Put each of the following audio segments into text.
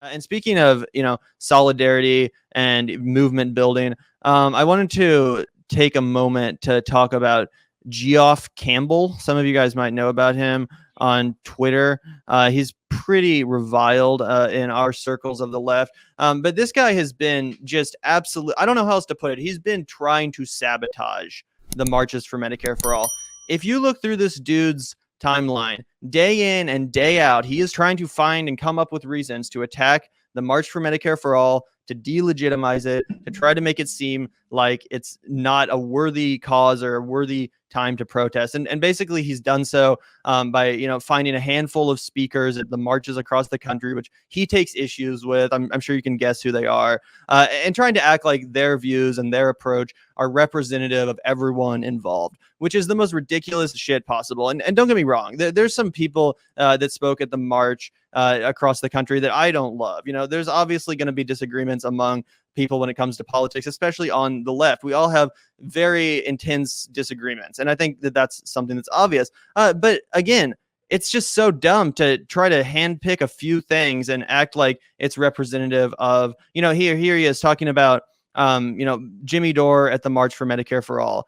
And speaking of, solidarity and movement building, I wanted to take a moment to talk about Geoff Campbell. Some of you guys might know about him on Twitter. He's pretty reviled in our circles of the left. But this guy has been just absolute. I don't know how else to put it. He's been trying to sabotage the marches for Medicare for All. If you look through this dude's timeline, day in and day out, he is trying to find and come up with reasons to attack the March for Medicare for All, to delegitimize it, to try to make it seem like it's not a worthy cause or a worthy time to protest. And basically he's done so by, finding a handful of speakers at the marches across the country, which he takes issues with. I'm sure you can guess who they are, and trying to act like their views and their approach are representative of everyone involved, which is the most ridiculous shit possible. And don't get me wrong, there's some people that spoke at the march across the country that I don't love. There's obviously going to be disagreements among people when it comes to politics, especially on the left. We all have very intense disagreements. And I think that that's something that's obvious. But again, it's just so dumb to try to handpick a few things and act like it's representative of, here he is talking about, Jimmy Dore at the March for Medicare for All,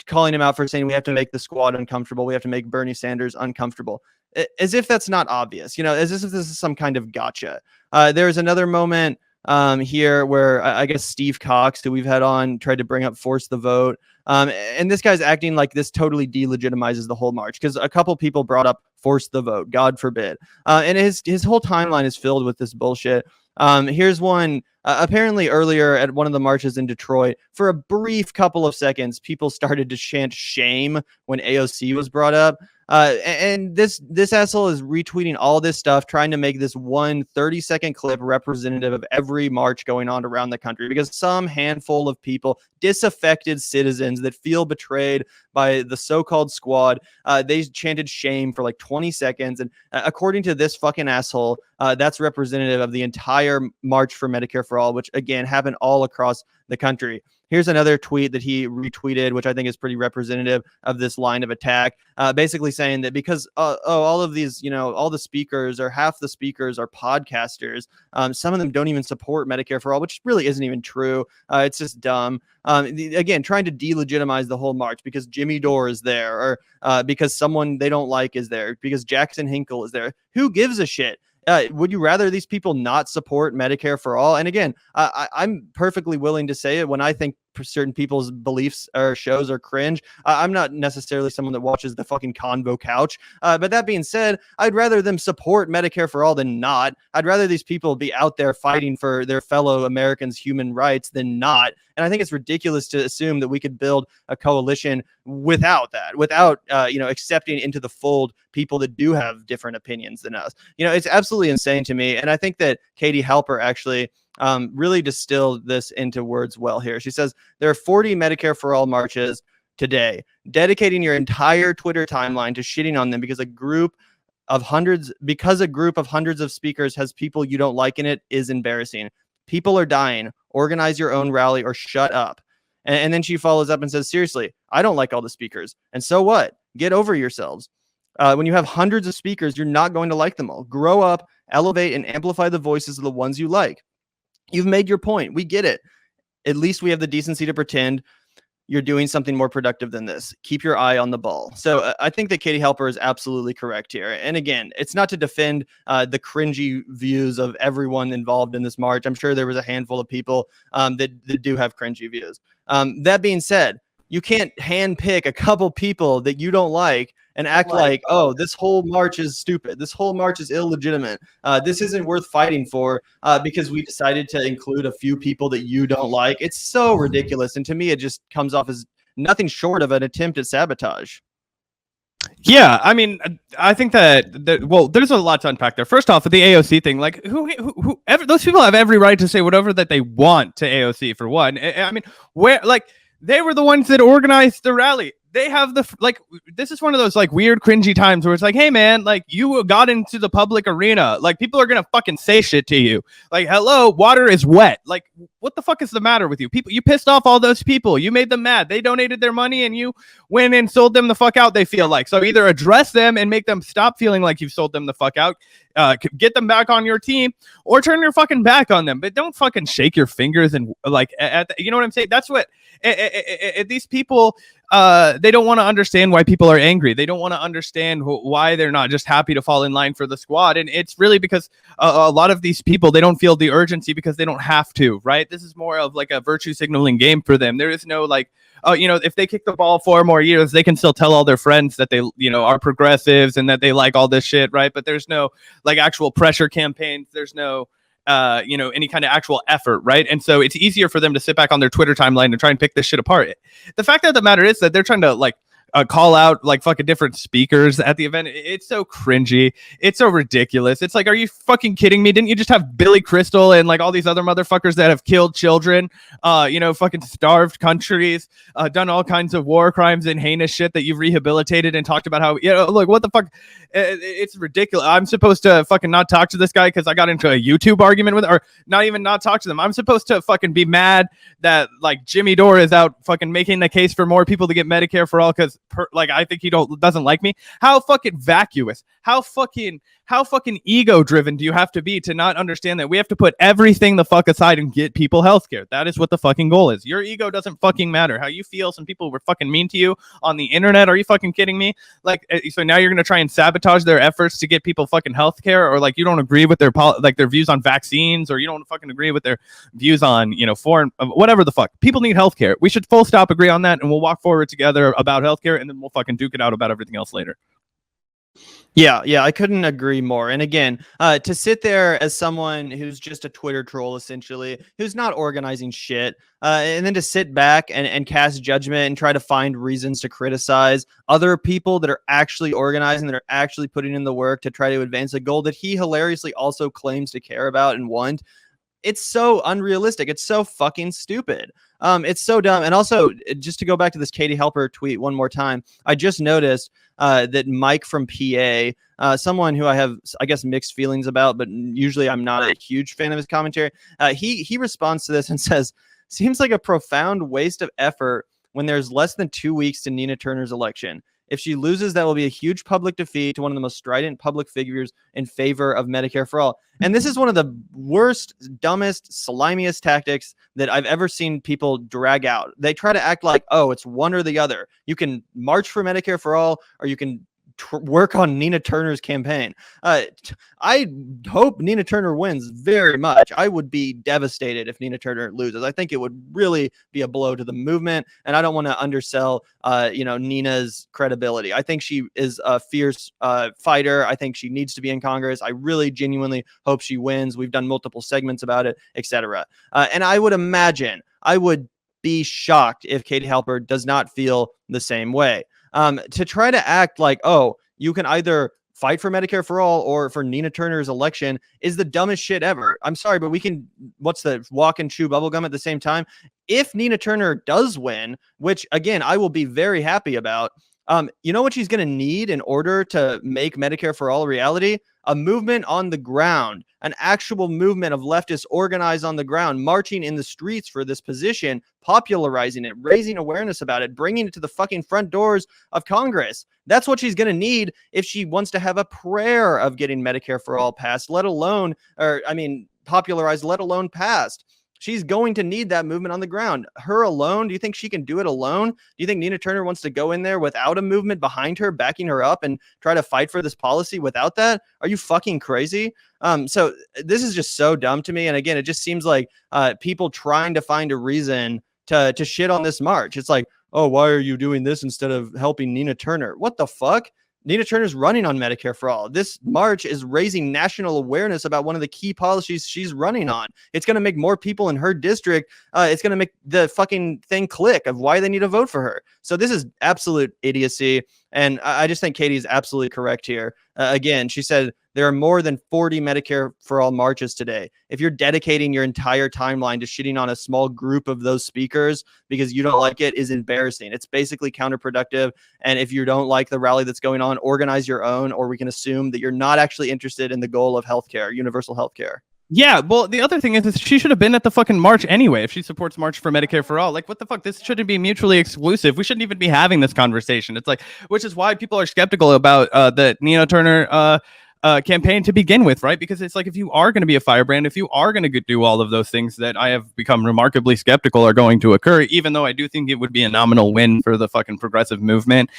calling him out for saying we have to make the squad uncomfortable. We have to make Bernie Sanders uncomfortable. As if that's not obvious, as if this is some kind of gotcha. There's another moment here where I guess Steve Cox, who we've had on, tried to bring up force the vote. And this guy's acting like this totally delegitimizes the whole march because a couple people brought up force the vote, God forbid. And his whole timeline is filled with this bullshit. Here's one. Apparently earlier at one of the marches in Detroit, for a brief couple of seconds, people started to chant shame when AOC was brought up. And this asshole is retweeting all this stuff, trying to make this one 30-second clip representative of every march going on around the country, because some handful of people, disaffected citizens that feel betrayed by the so-called squad, they chanted shame for like 20 seconds. And according to this fucking asshole, that's representative of the entire March for Medicare for All, which again happened all across the country. Here's another tweet that he retweeted, which I think is pretty representative of this line of attack, basically saying that because all of these, all the speakers or half the speakers are podcasters, some of them don't even support Medicare for All, which really isn't even true. It's just dumb. Again, trying to delegitimize the whole march because Jimmy Dore is there, or because someone they don't like is there, because Jackson Hinkle is there. Who gives a shit? Would you rather these people not support Medicare for All? And again, I'm perfectly willing to say it when I think certain people's beliefs or shows are cringe. I'm not necessarily someone that watches the fucking Convo Couch. But that being said, I'd rather them support Medicare for All than not. I'd rather these people be out there fighting for their fellow Americans' human rights than not. And I think it's ridiculous to assume that we could build a coalition without that, without, accepting into the fold people that do have different opinions than us. It's absolutely insane to me. And I think that Katie Halper actually really distilled this into words well here. She says, there are 40 Medicare for All marches today. Dedicating your entire Twitter timeline to shitting on them because a group of hundreds of speakers has people you don't like in it is embarrassing. People are dying. Organize your own rally or shut up. And then she follows up and says, seriously, I don't like all the speakers. And so what? Get over yourselves. When you have hundreds of speakers, you're not going to like them all. Grow up, elevate, and amplify the voices of the ones you like. You've made your point. We get it. At least we have the decency to pretend you're doing something more productive than this. Keep your eye on the ball. So I think that Katie Halper is absolutely correct here. And again, it's not to defend the cringy views of everyone involved in this march. I'm sure there was a handful of people that do have cringy views. That being said, you can't handpick a couple people that you don't like and act like, oh, this whole march is stupid. This whole march is illegitimate. This isn't worth fighting for because we decided to include a few people that you don't like. It's so ridiculous. And to me, it just comes off as nothing short of an attempt at sabotage. Yeah, I mean, I think that there's a lot to unpack there. First off, with the AOC thing, like those people have every right to say whatever that they want to AOC, for one. I mean, they were the ones that organized the rally. they have this is one of those like weird cringy times where it's like, hey man, like you got into the public arena, like people are gonna fucking say shit to you, like hello, water is wet, like what the fuck is the matter with you people? You pissed off all those people, you made them mad, they donated their money and you went and sold them the fuck out, they feel like. So either address them and make them stop feeling like you've sold them the fuck out, get them back on your team, or turn your fucking back on them, but don't fucking shake your fingers and like you know what I'm saying? That's what these people, they don't want to understand why people are angry. They don't want to understand why they're not just happy to fall in line for the squad. And it's really because a lot of these people, they don't feel the urgency because they don't have to, right? This is more of like a virtue signaling game for them. There is no like, oh, you know, if they kick the ball 4 more years, they can still tell all their friends that they, you know, are progressives and that they like all this shit, right? But there's no like actual pressure campaigns. There's no you know, any kind of actual effort, right? And so it's easier for them to sit back on their Twitter timeline and try and pick this shit apart. The fact of the matter is that they're trying to like call out like fucking different speakers at the event. It's so cringy. It's so ridiculous. It's like, are you fucking kidding me? Didn't you just have Billy Crystal and like all these other motherfuckers that have killed children, you know, fucking starved countries, done all kinds of war crimes and heinous shit that you've rehabilitated and talked about how, you know, look, what the fuck? It's ridiculous. I'm supposed to fucking not talk to this guy because I got into a YouTube argument with, or not even not talk to them. I'm supposed to fucking be mad that like Jimmy Dore is out fucking making the case for more people to get Medicare for all because like I think he doesn't like me. How fucking vacuous, how fucking ego driven do you have to be to not understand that we have to put everything the fuck aside and get people healthcare? That is what the fucking goal is. Your ego doesn't fucking matter. How you feel, some people were fucking mean to you on the internet. Are you fucking kidding me? Like, so now you're gonna try and sabotage their efforts to get people fucking healthcare, or like you don't agree with their their views on vaccines, or you don't fucking agree with their views on, you know, foreign whatever the fuck. People need healthcare. We should full stop agree on that, and we'll walk forward together about healthcare, and then we'll fucking duke it out about everything else later. Yeah, I couldn't agree more. And again, to sit there as someone who's just a Twitter troll, essentially, who's not organizing shit, and then to sit back and cast judgment and try to find reasons to criticize other people that are actually organizing, that are actually putting in the work to try to advance a goal that he hilariously also claims to care about and want. It's so unrealistic. It's so fucking stupid. It's so dumb. And also, just to go back to this Katie Halper tweet one more time, I just noticed that Mike from PA, someone who I have, I guess, mixed feelings about, but usually I'm not a huge fan of his commentary. He responds to this and says, seems like a profound waste of effort when there's less than 2 weeks to Nina Turner's election. If she loses, that will be a huge public defeat to one of the most strident public figures in favor of Medicare for all. And this is one of the worst, dumbest, slimiest tactics that I've ever seen people drag out. They try to act like, oh, it's one or the other. You can march for Medicare for all, or you can work on Nina Turner's campaign. I hope Nina Turner wins very much. I would be devastated if Nina Turner loses. I think it would really be a blow to the movement, and I don't want to undersell, Nina's credibility. I think she is a fierce fighter. I think she needs to be in Congress. I really genuinely hope she wins. We've done multiple segments about it, etc. And I would imagine, I would be shocked if Katie Halper does not feel the same way. To try to act like, oh, you can either fight for Medicare for all or for Nina Turner's election is the dumbest shit ever. I'm sorry, but we can, walk and chew bubblegum at the same time. If Nina Turner does win, which again, I will be very happy about, you know what she's going to need in order to make Medicare for all a reality? A movement on the ground, an actual movement of leftists organized on the ground, marching in the streets for this position, popularizing it, raising awareness about it, bringing it to the fucking front doors of Congress. That's what she's going to need if she wants to have a prayer of getting Medicare for all passed, popularized, let alone passed. She's going to need that movement on the ground. Her alone, do you think she can do it alone? Do you think Nina Turner wants to go in there without a movement behind her, backing her up and try to fight for this policy without that? Are you fucking crazy? So this is just so dumb to me. And again, it just seems like people trying to find a reason to shit on this march. It's like, oh, why are you doing this instead of helping Nina Turner? What the fuck? Nina Turner's running on Medicare for all. This march is raising national awareness about one of the key policies she's running on. It's going to make more people in her district. It's going to make the fucking thing click of why they need to vote for her. So this is absolute idiocy. And I just think Katie's absolutely correct here. Again, she said There are more than 40 Medicare for All marches today. If you're dedicating your entire timeline to shitting on a small group of those speakers because you don't like it is embarrassing. It's basically counterproductive. And if you don't like the rally that's going on, organize your own, or we can assume that you're not actually interested in the goal of healthcare, universal healthcare. Yeah, well, the other thing is she should have been at the fucking march anyway if she supports March for Medicare for All. Like, what the fuck? This shouldn't be mutually exclusive. We shouldn't even be having this conversation. It's like, which is why people are skeptical about the Nina Turner campaign to begin with, right? Because it's like, if you are going to be a firebrand, if you are going to do all of those things that I have become remarkably skeptical are going to occur, even though I do think it would be a nominal win for the fucking progressive movement.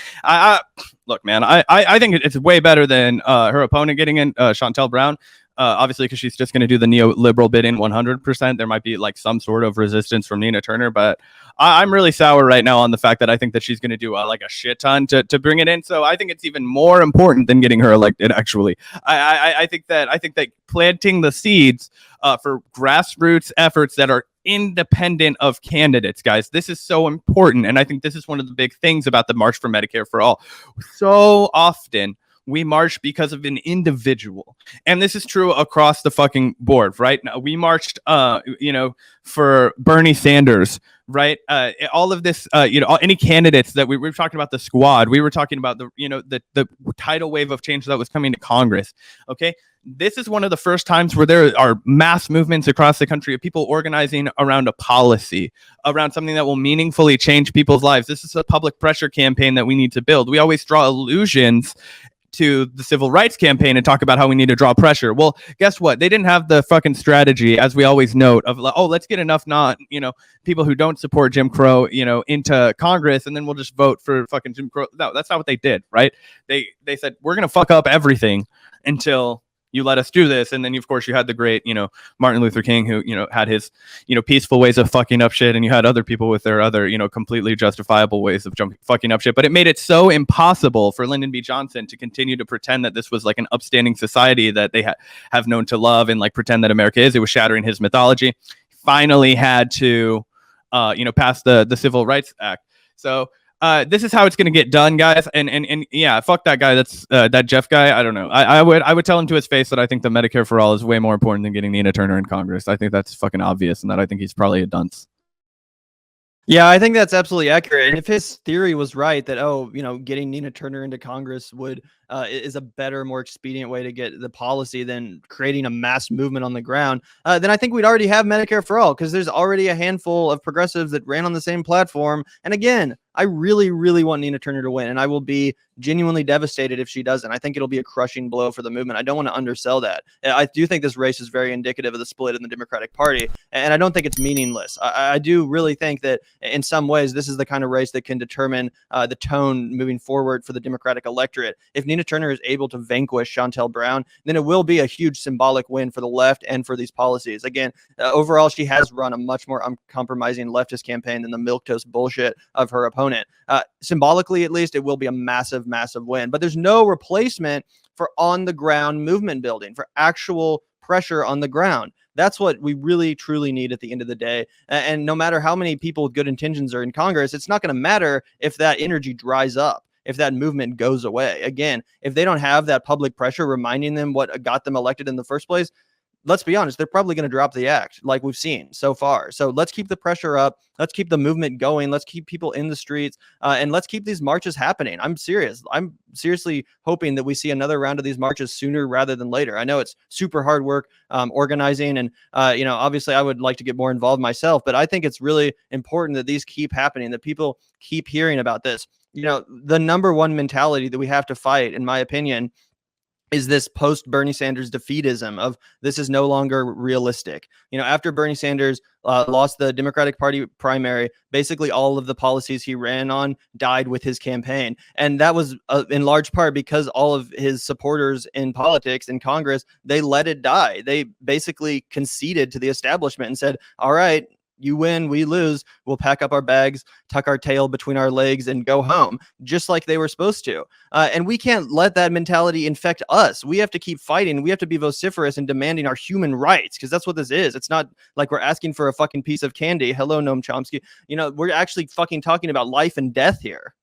Look, man, I think it's way better than her opponent getting in, Chantel Brown. Obviously, because she's just going to do the neoliberal bid in 100%. There might be like some sort of resistance from Nina Turner, but I'm really sour right now on the fact that I think that she's going to do like a shit ton to bring it in. So I think it's even more important than getting her elected. Actually, I think that planting the seeds for grassroots efforts that are independent of candidates, guys, this is so important, and I think this is one of the big things about the March for Medicare for All. So often we march because of an individual. And this is true across the fucking board, right? Now, we marched, for Bernie Sanders, right? All of this, any candidates that we were talking about, the squad, we were talking about the tidal wave of change that was coming to Congress. Okay. This is one of the first times where there are mass movements across the country of people organizing around a policy, around something that will meaningfully change people's lives. This is a public pressure campaign that we need to build. We always draw allusions to the civil rights campaign and talk about how we need to draw pressure. Well, guess what? They didn't have the fucking strategy, as we always note, of let's get enough people who don't support Jim Crow, into Congress, and then we'll just vote for fucking Jim Crow. No, that's not what they did, right? They said, we're gonna fuck up everything until you let us do this. And then, of course, you had the great, Martin Luther King, who, had his, peaceful ways of fucking up shit. And you had other people with their other, completely justifiable ways of fucking up shit. But it made it so impossible for Lyndon B. Johnson to continue to pretend that this was like an upstanding society that they have known to love and like pretend that America is. It was shattering his mythology. Finally had to, pass the Civil Rights Act. So, this is how it's going to get done, guys. And yeah, fuck that guy. That's that Geoff guy. I don't know. I would tell him to his face that I think the Medicare for All is way more important than getting Nina Turner in Congress. I think that's fucking obvious, and that I think he's probably a dunce. Yeah, I think that's absolutely accurate. And if his theory was right that, getting Nina Turner into Congress is a better, more expedient way to get the policy than creating a mass movement on the ground, then I think we'd already have Medicare for All, because there's already a handful of progressives that ran on the same platform. And again, I really, really want Nina Turner to win, and I will be genuinely devastated if she doesn't. I think it'll be a crushing blow for the movement. I don't want to undersell that. I do think this race is very indicative of the split in the Democratic Party, and I don't think it's meaningless. I do really think that in some ways this is the kind of race that can determine the tone moving forward for the Democratic electorate. If Nina Turner is able to vanquish Chantel Brown, then it will be a huge symbolic win for the left and for these policies. Again, overall, she has run a much more uncompromising leftist campaign than the milquetoast bullshit of her opponent. Symbolically, at least, it will be a massive, massive win. But there's no replacement for on-the-ground movement building, for actual pressure on the ground. That's what we really, truly need at the end of the day. And no matter how many people with good intentions are in Congress, it's not going to matter if that energy dries up, if that movement goes away. Again, if they don't have that public pressure reminding them what got them elected in the first place, let's be honest, they're probably going to drop the act like we've seen so far. So let's keep the pressure up. Let's keep the movement going. Let's keep people in the streets, and let's keep these marches happening. I'm serious. I'm seriously hoping that we see another round of these marches sooner rather than later. I know it's super hard work organizing, and obviously I would like to get more involved myself, but I think it's really important that these keep happening, that people keep hearing about this. The number one mentality that we have to fight, in my opinion, is this post Bernie Sanders defeatism of this is no longer realistic. After Bernie Sanders lost the Democratic Party primary, basically all of the policies he ran on died with his campaign. And that was in large part because all of his supporters in politics in Congress, they let it die. They basically conceded to the establishment and said, all right, you win, we lose. We'll pack up our bags, tuck our tail between our legs, and go home, just like they were supposed to. And we can't let that mentality infect us. We have to keep fighting. We have to be vociferous and demanding our human rights, because that's what this is. It's not like we're asking for a fucking piece of candy. Hello, Noam Chomsky. We're actually fucking talking about life and death here.